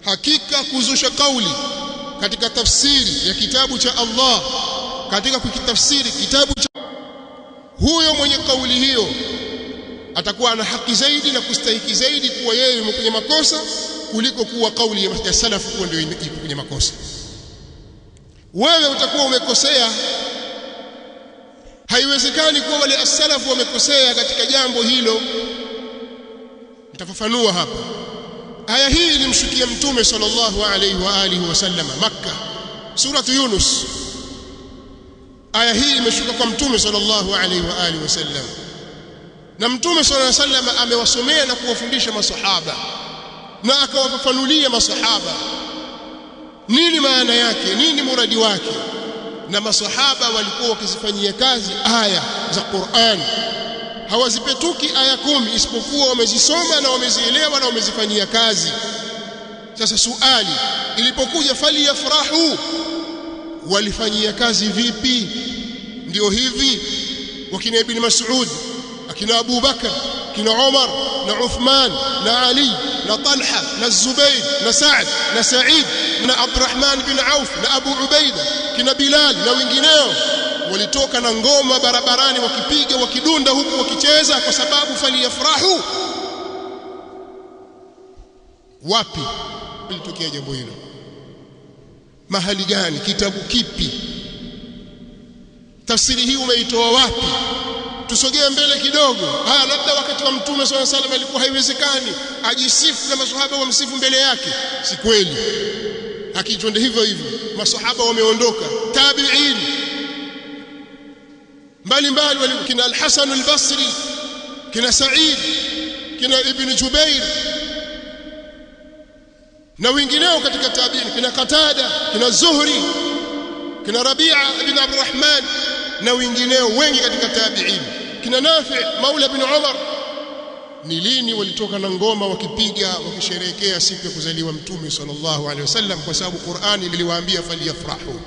hakika kuzusha kauli katika tafsiri ya kitabu cha Allah, katika kukitafsiri kitabu cha huyo mwenye kauli hiyo atakuwa ana haki zaidi na kustahiki zaidi kuwa yeye yuko kwenye makosa kuliko kuwa kauli ya salafu kuwa ndio iko kwenye makosa. Wewe utakuwa umekosea. Haiwezekani kuwa wale as-salafu wamekosea katika jambo hilo. Nitafafanua hapa. Aya hii ilimshukia Mtume sallallahu alayhi wa alihi wasallam Makkah, suratu Yunus. Aya hii imeshuka kwa Mtume sallallahu alayhi wa alihi wasallam, na Mtume sallallahu alayhi wasallam amewasomea na kuwafundisha masahaba na akawafafanulia masahaba nini maana yake, nini muradi wake, na masahaba walikuwa wakizifanyia kazi aya za Qur'an. Hawazipetuki aya 10 isipokuwa wamezisoma na wamezielewa na wamezifanyia kazi. Sasa swali, ilipokuja faliyafrahu, walifanyia kazi vipi? Ndio hivi wakina Ibn Mas'ud, akina Abu Bakar, kina Umar na Uthman na Ali na Talha na Zubair na Sa'd na Sa'id na Abdurrahman bin Auf na Abu Ubaida, kina Bilal na wengineo walitoka na ngoma barabarani wakipiga wakidunda huku wakicheza kwa sababu faliyafrahu. Wapi ilitokea jambo hilo? Mahali gani? Kitabu kipi? Tafsiri hii umeitoa wapi? Tusogee mbele kidogo. Labda wakati wa Mtume sallallahu alaihi wasallam ilikuwa haiwezekani ajisifu na maswahaba wamsifu mbele yake. Si kweli. Hakitwende hivyo hivyo. Maswahaba wameondoka, tabi'in mbalimbali kina al-Hasan al-Basri, kina Sa'id, kina Ibn Jubair na wengineo katika tabi'in, kina Qatada, kina Zuhri, kina Rabi'a ibn Abdurrahman na wengineo wengi katika tabi'in, kina Nafi' maula ibn Umar. Ni lini walitoka na ngoma wakipiga wakisherehekea siku ya kuzaliwa Mtume sallallahu alaihi wasallam, kwa sababu Qur'ani liliwaambia faliyafrahu.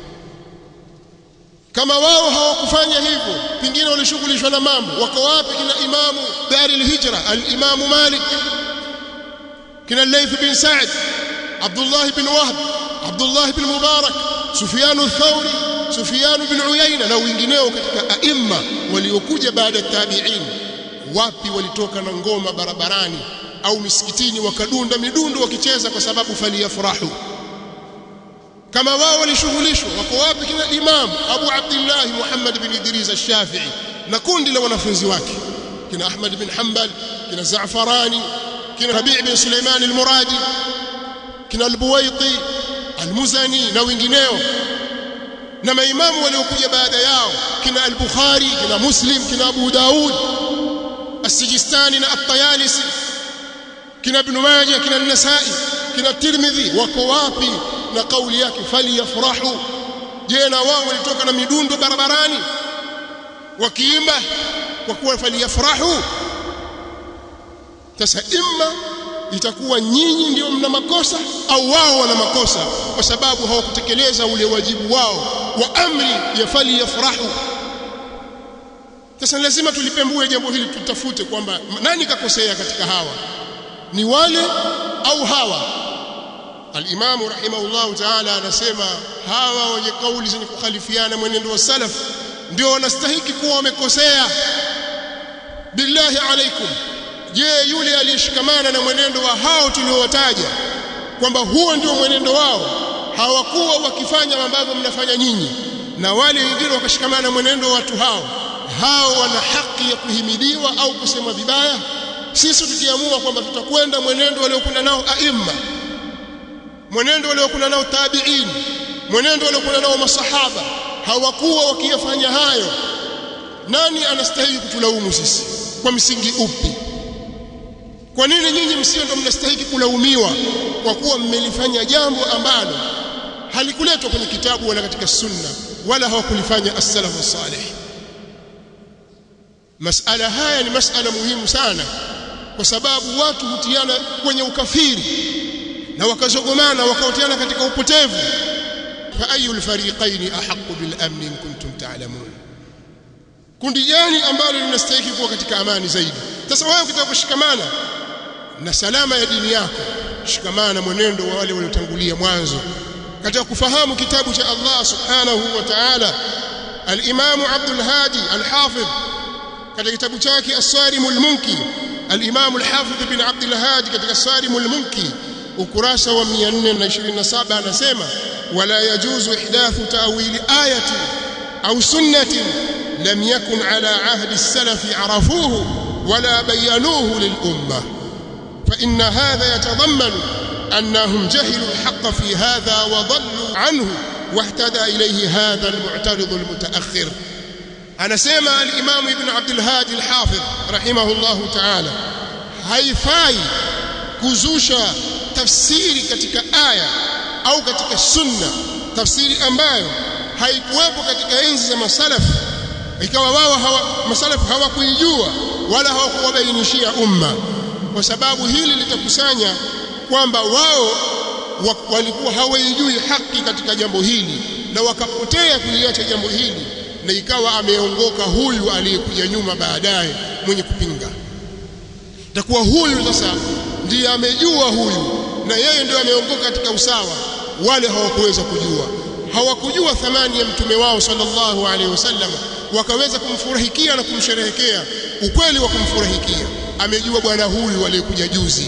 Kama wao hawakufanya hivyo, pengine walishughulishwa na mambo. Wako wapi kina imamu Dar al-Hijra al-Imam Malik, kina Layth bin Sa'd, Abdullah bin Wahb, Abdullah bin Mubarak, Sufyan al-Thawri, Sufyan bin Uyayna na wengineo katika aima waliokuja baada ya tabi'in? Wapi walitoka na ngoma barabarani au misikitini wakadunda midundo wakicheza kwa sababu faliyafrahu? Kama wao walishughulishwa, wako wapi kina Imam Abu Abdullah Muhammad bin Idris al-Shafi'i na kundi la wanafunzi wake, kina Ahmad bin Hanbal, kina Za'farani, kina Rabi' bin Sulaiman al-Muradi, kina al-Buwaiti al-Muzani na wengineo, na maimamu waliokuja baada yao, kina al-Bukhari, kina Muslim, kina Abu Daud as-Sijistani na at-Tayalisi, kina Ibn Majah, kina an-Nasa'i, kina Tirmidhi. Wako wapi na kauli yake faliyafrahu? Je, na wao walitoka na midundo barabarani wakiimba kwa kuwa faliyafrahu? Sasa imma itakuwa nyinyi ndio mna makosa au wao wana makosa, kwa sababu hawakutekeleza ule wajibu wao wa amri ya faliyafrahu. Sasa lazima tulipembue jambo hili, tutafute kwamba nani kakosea katika hawa, ni wale au hawa. Al-Imam rahimahullah ta'ala anasema hawa wenye kauli zenye kukhalifiana mwenendo wa salaf ndio wanastahili kuwa wamekosea. Billahi alaikum, je, yule aliyeshikamana na mwenendo wa hao tuliowataja kwamba huo ndio mwenendo wao, hawakuwa wakifanya ambavyo mnafanya nyinyi, na wale wengine wakashikamana na mwenendo wa watu hao wana haki ya kuhimidiwa au kusema vibaya? Sisi tukiamua kwamba tutakwenda mwenendo waliokuwa nao aima, mwenendo waliokuwa nao tabi'in, mwenendo waliokuwa nao masahaba, hawakuwa wakiyafanya hayo, nani anastahili kutulaumu sisi? Kwa msingi upi? Kwa nini nyinyi msio ndio mnastahili kulaumiwa kwa kuwa mmelifanya jambo ambalo halikuletwa kwenye kitabu wala katika sunna wala hawakulifanya as-salafu salih? Masala haya ni masala muhimu sana, kwa sababu watu hutiana kwenye ukafiri na wakazogomana wakautiana katika upotevu. Fa ayul fariqaini ahqqu bil amn in kuntum ta'lamun, kundi gani ambalo linastahili kuwa katika amani zaidi? Sasa wewe ukitaka kushikamana na salama ya dini yako shikamana na mwenendo wa wale waliotangulia mwanzo. Katika kufahamu kitabu cha Allah subhanahu wa ta'ala, al-Imam Abdul Hadi al-Hafidh katika kitabu chake As-Sarimul Munki, al-Imam al-Hafidh ibn Abdul Hadi katika As-Sarimul Munki ukurasa wa 427 anasema wala yajuzu ihdathu ta'wili ayati au sunnatin lam yakun ala ahdi as-salaf arafuhu wala bayanuhu lil ummah fa inna hadha yatadammanu annahum jahilu al-haqq fi hadha wa dhallu anhu wahtada ilayhi hadha al-mu'tarid al-mutaakhir. Anasema al-Imam Ibn Abdul Hadi al-Hafidh rahimahullahu ta'ala, haifai kuzusha tafsiri katika aya au katika sunna, tafsiri ambayo haikuwepo katika enzi za masalafu, ikawa wao masalafu hawakuijua wala hawakuwabainishia umma, kwa sababu hili litakusanya kwamba wao walikuwa hawaijui haki katika jambo hili na wakapotea kuliacha jambo hili, na ikawa ameongoka huyu aliyekuja nyuma baadaye mwenye kupinga. Takuwa huyu sasa ndiye amejua huyu na yeye ndio ameongoka katika usawa. Wale hawakuweza hawakujua thamani ya mtume wao sallallahu alaihi wasallam, wakaweza kumfurahikia na kumsherehekea ukweli wa kumfurahikia. Amejua bwana huyu aliyekuja juzi